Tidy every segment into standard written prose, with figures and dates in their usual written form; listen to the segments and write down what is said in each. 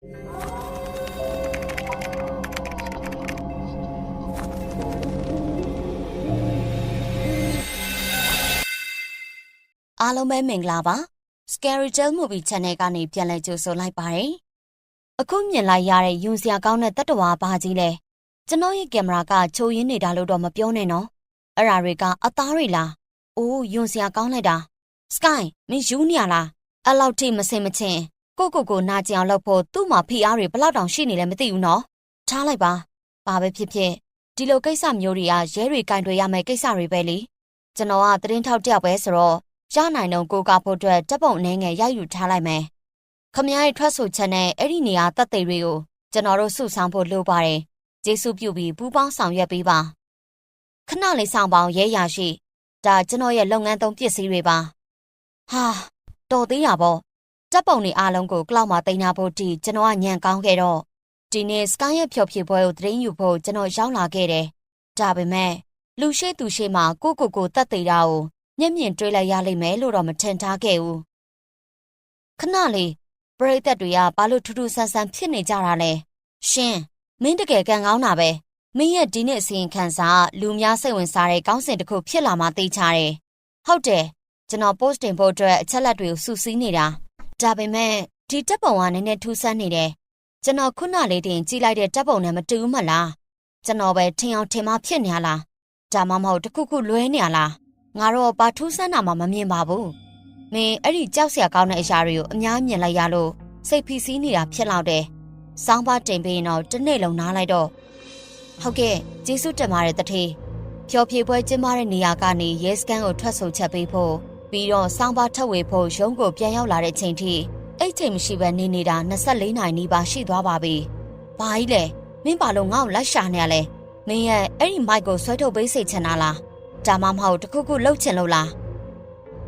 အားလုံးပဲမင်္ဂလာပါ Scary Tale Movie Channel ကနေပြန်လည်ကြိုဆိုလိုက်ပါတယ်အခုမြင်လိုက်ရတဲ့ယွန်စရာကောင်းတဲ့တတ္တဝါဘာကြီးလဲကျွန်တော်ရဲ့ကင်မရာကချိုးရင်းနေတာလို့တော့မပြောနဲ့နော်အဲ့ဓာတွေကအသားတွေလားအိုးယွန်စရာကောင်းလိုက်တာ Sky မင်းယူနေရလားအဲ့လောက်ထိမစင်မချင်းကိုနာကျင်အောင်လုပ်ဖို့သူ့မှာဖိအားတွေဘလောက်တောင်ရှိနေလဲမသိဘူးနော်ထားလိုက်ပါဘာပဲဖြစ်ဖြစ်ဒီလိုကိစ္စမျိုးတွေကရဲတွေကင်တွေရမယ်ကိစ္စတွေပဲလေကျွန်တော်ကသတင်းထောက်တယောက်ပဲဆိုတော့ရနိုင်တော့ကိုကဖို့အတွက်တပ်ပုံအနေငယ်ရိုက်ယူထားလိုက်မယ်ခမရဲ့ထွက်ဆိုချက်နဲ့အဲ့ဒီနေရာတပ်သေးတွေကိုကျွန်တော်တို့စုဆောင်းဖို့လိုပါတယ်ကျေးဇူးပြုပြီးပူးပေါင်းဆောင်ရွက်ပေးပါခဏလေးဆောင်ပေါင်းရဲရရှိဒါကျွန်တော်ရဲ့လုပ်ငန်းသုံးပစ္စည်းတွေပါဟာတော်သေးတာပေါ့တပ်ပုံတွေအားလုံးကိုကလောက်မှာတင်ထားဖို့ဒီကျွန်တော်ကညံကောင်းခဲ့တော့ဒီနေ့ Sky ရဲ့ဖြော်ဖြေပွဲကိုသတင်းယူဖို့ကျွန်တော်ရောက်လာခဲ့တယ်ဒါပေမဲ့လူရှိသူရှိမှကိုတပ်သေးတာကိုမျက်မြင်တွေ့လိုက်ရလိမ့်မယ်လို့တော့မထင်ထားခဲ့ဘူးခဏလေးပရိသတ်တွေကဘာလို့ထူးထူးဆန်းဆန်းဖြစ်နေကြတာလဲရှင်မင်းတကယ်ကံကောင်းတာပဲမင်းရဲ့ဒီနေ့အစီရင်ခံစာလူများစိတ်ဝင်စားတဲ့ကောင်းစဉ်တစ်ခုဖြစ်လာမှသိချတယ်ဟုတ်တယ်ကျွန်တော် post တင်ဖို့အတွက်အချက်လက်တွေကိုစုစည်းနေတာဒါပေမဲ့ဒီတပ်ပုံကနည်းနည်းထူးဆန်းနေတယ်ကျွန်တော်ခုနလေးတင်ကြည့်လိုက်တဲ့တပ်ပုံနဲ့မတူဘူးမလားကျွန်တော်ပဲထင်အောင်ထင်မှဖြစ်နေရလားဒါမှမဟုတ်တစ်ခုခုလွဲနေရလားငါတော့ဘာထူးဆန်းတာမှမမြင်ပါဘူးမင်းအဲ့ဒီကြောက်စရာကောင်းတဲ့အရာတွေကိုအများမြင်လိုက်ရလို့စိတ်ဖိစီးနေတာဖြစ်လောက်တယ်စောင်းပါတင်ပြီးတော့တစ်နေ့လုံးနားလိုက်တော့ဟုတ်ကဲ့ကျေးဇူးတင်ပါတယ်တထေးဖြော်ဖြေပွဲကျင်းပတဲ့နေရာကနေရဲစခန်းကိုထွက်ဆိုချက်ပေးဖို့ပြီးတော့စောင်းပါထုတ်ဝေဖို့ရုံးကိုပြန်ရောက်လာတဲ့ချိန်ထိအဲ့ချိန်မရှိဘဲနေနေတာ24နာရီနီးပါးရှိသွားပါပြီဘာကြီးလဲမင်းဘာလို့ငါ့ကိုလိုက်ရှာနေရလဲမင်းရဲ့အဲ့ဒီမိုက်ကိုဆွဲထုတ်ပေးစိတ်ချင်တာလားဒါမှမဟုတ်တခုခုလှုပ်ချင်လို့လား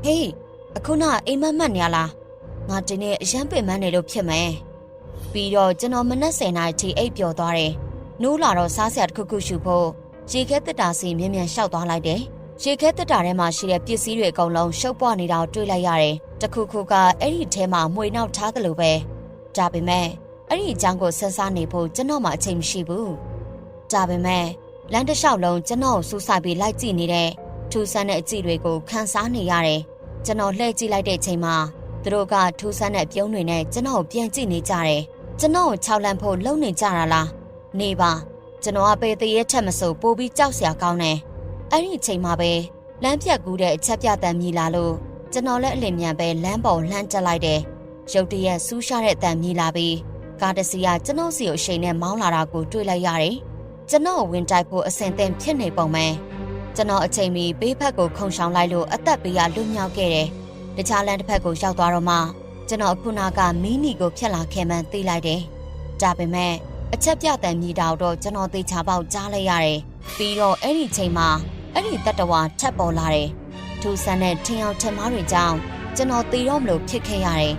ဟေးအခုနအိမ်မက်နေရလားငါဒီနေ့အရန်ပင်မနေလို့ဖြစ်မယ်ပြီးတော့ကျွန်တော်မနက်10နာရီထိအိပ်ပျော်သွားတယ်နိုးလာတော့စားစရာတခုခုရှူဖို့ရေခဲတက်တာစီမြင်မြန်လျှောက်သွားလိုက်တယ်ရေခဲတက်တာထဲမှာရှိတဲ့ပစ္စည်းတွေအကုန်လုံးရှုပ်ပွားနေတာကိုတွေ့လိုက်ရတယ်တခုခုကအဲ့ဒီထဲမှာမှွေနောက်ထားသလိုပဲဒါပေမဲ့အဲ့ဒီအကြောင်းကိုဆက်စားနေဖို့ကျွန်တော်မှအချိန်မရှိဘူးဒါပေမဲ့လမ်းတစ်လျှောက်လုံးကျွန်တော်ကိုစူးစိုက်ပြီးလိုက်ကြည့်နေတဲ့ထူဆန်းတဲ့အကြည့်တွေကိုခန်းစားနေရတယ်။ကျွန်တော်လှည့်ကြည့်လိုက်တဲ့ချိန်မှာသူတို့ကထူဆန်းတဲ့ပြုံးတွေနဲ့ကျွန်တော်ကိုပြန်ကြည့်နေကြတယ်။ကျွန်တော်ကိုခြောက်လန့်ဖို့လှုံ့နေကြတာလား။နေပါကျွန်တော်ကပေတရဲထက်မဆိုပိုပြီးကြောက်စရာကောင်းတယ်။အဲ့ဒီအချိန်မှာပဲလမ်းပြတ်ကူးတဲ့အချက်ပြတန်မြည်လာလို့ကျွန်တော်လည်းအလင်းမြန်ပဲလမ်းပေါ်လှမ်းတက်လိုက်တယ်။ရုတ်တရက်ဆူးရှားတဲ့အတန်မြည်လာပြီးကားတစ်စီးကကျွန်တော်စီကိုအရှိန်နဲ့မောင်းလာတာကိုတွေ့လိုက်ရတယ်။ကျွန်တော်ဝင်တိုက်ဖို့အဆင်သင့်ဖြစ်နေပုံပဲကျွန်တော်အချိန်မီဘေးဘက်ကိုခုန်ရှောင်လိုက်လို့အသက်ပေးရလွတ်မြောက်ခဲ့တယ်တခြားလမ်းတစ်ဖက်ကိုရောက်သွားတော့မှကျွန်တော်အခုနာကမီနီကိုဖြတ်လာခဲ့မှန်းသိလိုက်တယ်ဒါပေမဲ့အချက်ပြတန်မြည်တာတော့ကျွန်တော်သေချာပေါက်ကြားလိုက်ရတယ်ပြီးတော့အဲ့ဒီချိန်မှာအဲ့ဒီတတ္တဝါထပ်ပေါ်လာတယ်ထူဆန်းတဲ့ထင်အောင်ထင်မှားတွေကြောင့်ကျွန်တော်သေတော့မလို့ဖြစ်ခဲ့ရတယ်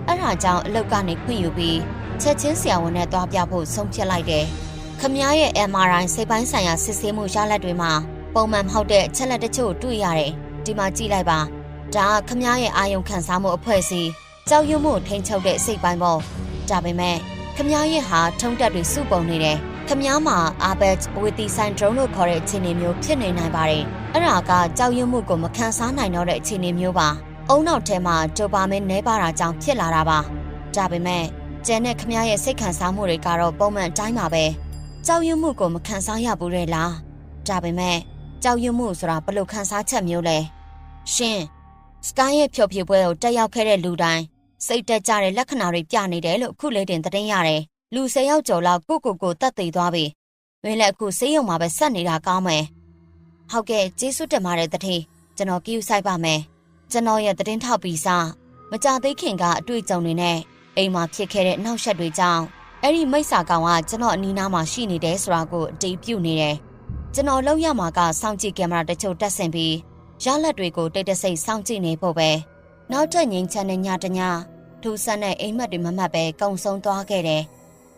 အဲ့ဒါကြောင့်အလုပ်ကနေခွင့်ယူပြီးချက်ချင်းဆရာဝန်နဲ့တွားပြဖို့ဆုံးဖြတ်လိုက်တယ်ခမရဲ့ MRI စိတ်ပိုင်းဆိုင်ရာစစ်ဆေးမှုရလဒ်တွေမှာပုံမှန်မဟုတ်တဲ့အချက်လက်တချို့တွေ့ရတယ်။ဒီမှာကြည့်လိုက်ပါ။ဒါကခမရဲ့အာယုံခံစားမှုအဖွဲ့အစည်းကြောက်ရွံ့မှုထိန်းချုပ်တဲ့စိတ်ပိုင်းပေါ့။ဒါပေမဲ့ခမရဲ့ဟာထုံးတက်တွေစုပုံနေတယ်။ခမမှာ Abet Witty Syndrome လို့ခေါ်တဲ့အခြေအနေမျိုးဖြစ်နေနိုင်ပါတယ်။အဲ့ဒါကကြောက်ရွံ့မှုကိုမခံစားနိုင်တော့တဲ့အခြေအနေမျိုးပါ။အုံနောက်ထဲမှာဒိုပါမင်းနှဲပါတာကြောင့်ဖြစ်လာတာပါ။ဒါပေမဲ့ကျန်တဲ့ခမရဲ့စိတ်ခံစားမှုတွေကတော့ပုံမှန်အတိုင်းပါပဲ။ကြောက်ရွံ့မှုကိုမခံစားရဘူးလေလား။ဒါပေမဲ့ကြောက်ရွံ့မှုဆိုတာဘယ်လိုခံစားချက်မျိုးလဲရှင် Sky ရဲ့ဖြော်ဖြေပွဲကိုတက်ရောက်ခဲ့တဲ့လူတိုင်းစိတ်တက်ကြတဲ့လက္ခဏာတွေပြနေတယ်လို့အခုလေးတင်သတင်းရတယ်လူ10ယောက်ကျော်လောက်ကိုတက်သေးသွားပြီမင်းလည်းအခုဆေးရုံမှာပဲဆက်နေတာကောင်းမယ်ဟုတ်ကဲ့ကျေးဇူးတင်ပါတယ်တထေးကျွန်တော်ကြည့်ဆိုင်ပါမယ်ကျွန်တော်ရဲ့သတင်းထောက်ပြီးစားမကြသေးခင်ကအတွေ့အကြုံတွေနဲ့အိမ်မှာဖြစ်ခဲ့တဲ့နောက်ဆက်တွေကြောင့်အဲ့ဒီမိစ္ဆာကောင်ကကျွန်တော်အနီးနားမှာရှိနေတယ်ဆိုတာကိုအတည်ပြုနေတယ်ကျွန်တော်လောက်ရမှာကစောင့်ကြည့်ကင်မရာတချို့တက်ဆင်ပြီးရလက်တွေကိုတိတ်တဆိတ်စောင့်ကြည့်နေဖို့ပဲနောက်ထပ်ငိမ့်ချမ်းတဲ့ညတညထူဆန်းတဲ့အိမ်မက်တွေမမှတ်ပဲကုံဆုံးသွားခဲ့တယ်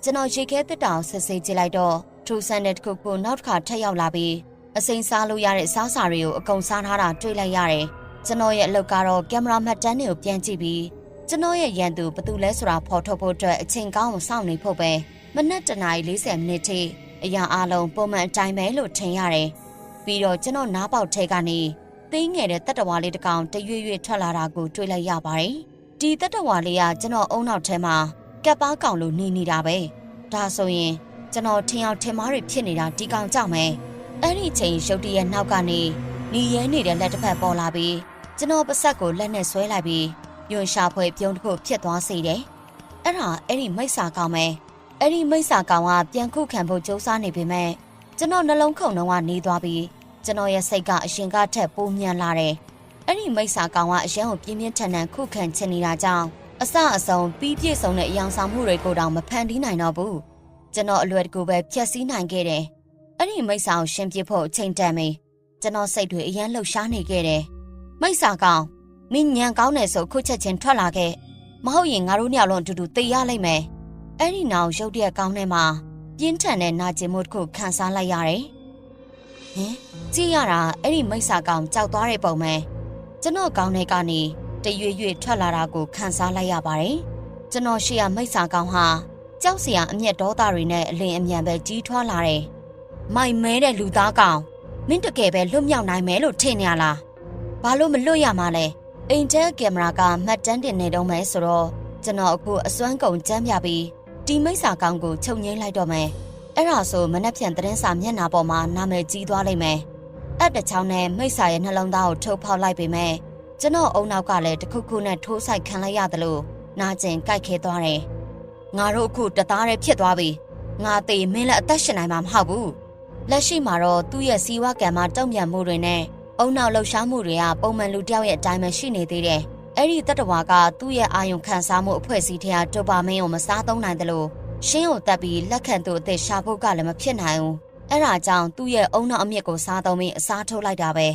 ကျွန်တော်ရေခဲတက်တောင်ဆက်စေးကြည့်လိုက်တော့ထူဆန်းတဲ့တစ်ခုခုနောက်တစ်ခါထပ်ရောက်လာပြီးအစိမ်းစားလို့ရတဲ့စားစာတွေကိုအကုန်စားထားတာတွေ့လိုက်ရတယ်ကျွန်တော်ရဲ့အလုပ်ကတော့ကင်မရာမှတ်တမ်းတွေကိုပြန်ကြည့်ပြီး ကျွန်တော်ရဲ့ရန်သူဘသူလဲဆိုတာဖော်ထုတ်ဖို့အတွက်အချိန်ကောင်းအောင်စောင့်နေဖို့ပဲမနက်တနာရီ40မိနစ်ထိအရာအလုံးပုံမှန်အတိုင်းပဲလို့ထင်ရတယ်ပြီးတော့ကျွန်တော်နားပေါက်ထဲကနေသေးငယ်တဲ့တက်တဝါလေးတစ်ကောင်တရွေ့ရွေ့ထွက်လာတာကိုတွေ့လိုက်ရပါတယ်ဒီတက်တဝါလေးကကျွန်တော်အုံနောက်ထဲမှာကပ်ပါကောင်လိုနေနေတာပဲဒါဆိုရင်ကျွန်တော်ထင်အောင်ထင်မှားတွေဖြစ်နေတာဒီကောင်ကြောင့်ပဲအဲ့ဒီချိန်ရုတ်တရက်နောက်ကနေနီရဲနေတဲ့လက်တစ်ဖက်ပေါ်လာပြီးကျွန်တော်ပါဆက်ကိုလက်နဲ့ဆွဲလိုက်ပြီးယွန်ရှာဖွဲပြုံးတစ်ခုဖြစ်သွားစေတယ်အဲ့ဒါအဲ့ဒီမိစ္ဆာကောင်ပဲအဲ့ဒီမိစ္ဆာကောင်ကပြန်ခုခံဖို့ကြိုးစားနေပေမဲ့ကျွန်တော်နှလုံးခုန်တော့ကနေသွားပြီးကျွန်တော်ရဲ့စိတ်ကအရင်ကထက်ပိုမြန်လာတယ်အဲ့ဒီမိစ္ဆာကောင်ကအရင်ကိုပြင်းပြင်းထန်ထန်ခုခံချင်နေတာကြောင့်အစအဆုံးပြီးပြည့်စုံတဲ့အယောင်ဆောင်မှုတွေကိုတောင်မဖန်တီးနိုင်တော့ဘူးကျွန်တော်အလွယ်တကူပဲဖျက်ဆီးနိုင်ခဲ့တယ်အဲ့ဒီမိစ္ဆာကိုရှင်းပြဖို့အချိန်တန်ပြီကျွန်တော်စိတ်တွေအရင်လှုပ်ရှားနေခဲ့တယ်မိစ္ဆာကောင်မင်းညံကောင်းတယ်ဆိုခုချက်ချင်းထွက်လာခဲ့မဟုတ်ရင်ငါတို့ညလုံးအတူတူသေရလိမ့်မယ်အဲ့ဒီနောက်ရုတ်တရက်ကောင်းထဲမှာပြင်းထန်တဲ့နာကျင်မှုတစ်ခုခံစားလိုက်ရတယ်ဟင်ကြည့်ရတာအဲ့ဒီမိစ္ဆာကောင်ကြောက်သွားတဲ့ပုံပဲကျွန်တော်ကောင်းထဲကနေတရွေ့ရွေ့ထွက်လာတာကိုခံစားလိုက်ရပါတယ်ကျွန်တော်ရှိရမိစ္ဆာကောင်ဟာကြောက်စရာအမျက်ဒေါသတွေနဲ့အလင်းအမြန်ပဲကြီးထွားလာတယ်မိုင်မဲတဲ့လူသားကောင်မင်းတကယ်ပဲလွတ်မြောက်နိုင်မယ်လို့ထင်နေရလားဘာလို့မလွတ်ရမှာလဲအိမ်ကျဲကင်မရာကမှတ်တမ်းတင်နေတော့မယ်ဆိုတော့ကျွန်တော်အခုအစွမ်းကုန်ကြမ်းပြပြီးဒီမိစ္ဆာကောင်ကိုချုပ်ငိမ့်လိုက်တော့မယ်အဲ့ဒါဆိုမနှက်ဖြန်သတင်းစာမျက်နှာပေါ်မှာနာမည်ကြီးသွားလိမ့်မယ်အဲ့တချောင်းနဲ့မိစ္ဆာရဲ့နှလုံးသားကိုထုတ်ဖောက်လိုက်ပေမဲ့ကျွန်တော်အုံနောက်ကလည်းတစ်ခုခုနဲ့ထိုးဆိုင်ခံလိုက်ရတယ်လို့နာကျင်ကြိုက်ခဲသွားတယ်ငါတို့အခုတသားတည်းဖြစ်သွားပြီငါသေးမင်းလည်းအသက်ရှင်နိုင်မှာမဟုတ်ဘူးလက်ရှိမှာတော့သူ့ရဲ့စီးဝါကံမှာတုံ့ပြန်မှုတွေနဲ့အုံနောက်လှုပ်ရှားမှုတွေကပုံမှန်လူတစ်ယောက်ရဲ့အတိုင်းပဲရှိနေသေးတယ်အဲ့ဒီတတဝါကသူ့ရဲ့အာယုံခံစားမှုအဖွဲ့အစည်းထဲကဒိုပါမင်းကိုမစားသုံးနိုင်တယ်လို့ရှင်းကိုတက်ပြီးလက်ခံသူအသက်ရှာဖို့ကလည်းမဖြစ်နိုင်ဘူးအဲ့ဒါကြောင့်သူ့ရဲ့အုံနောက်အမြစ်ကိုစားသုံးပြီးအစားထိုးလိုက်တာပဲ